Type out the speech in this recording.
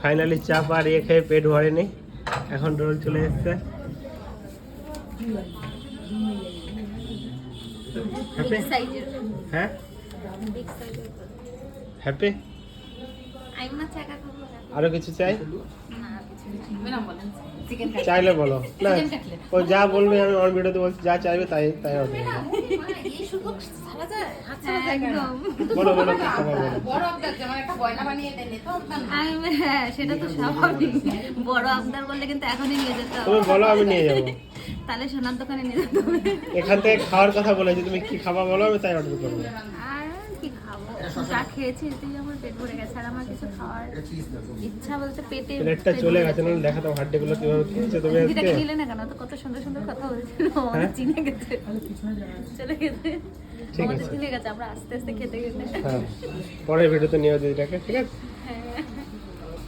Finally চাপ আর ইয়ে খেয়ে পেট ভরেনি, এখন রোল চলে এসছে। হ্যাঁ হ্যাপি। আরো কিছু চাই? চাইলে বলো না, ও যা বলবে আমি আমার ভিডিওতে বলছি, যা চাইবে তাই তাই হবে। বলো বলো কি খাবার বলো। হ্যাঁ সেটা তো স্বাভাবিক, বড় আবদার বললে কিন্তু এখনই নিয়ে যেতে হবে। তুমি বলো আমি নিয়ে যাবো। তাহলে সোনার দোকানে নিয়ে যেতে হবে। এখান থেকে খাওয়ার কথা বলেছি, তুমি কি খাবা বলো, আমি তাই অর্ডার করবো। আর কি খাবো, যা খেয়েছি এতেই আমার পেট ভরে গেছে, আর আমার কিছু খাওয়ার ইচ্ছা বলতে পেটে প্লেটটা চলে গেছে, না দেখাতো হাড্ডিগুলো কিভাবে খেয়েছো তুমি আজকে। এটাকে নিলে না কেন, তো কত সুন্দর সুন্দর কথা বলছিল, আমার চিনে গেছে, চলে গেছে, ঠিক আমাদের আছে চিনে গেছে, আমরা আস্তে আস্তে খেতে খেতে। হ্যাঁ পরের ভিডিওতে নিয়ে যাবো এটাকে, ঠিক আছে।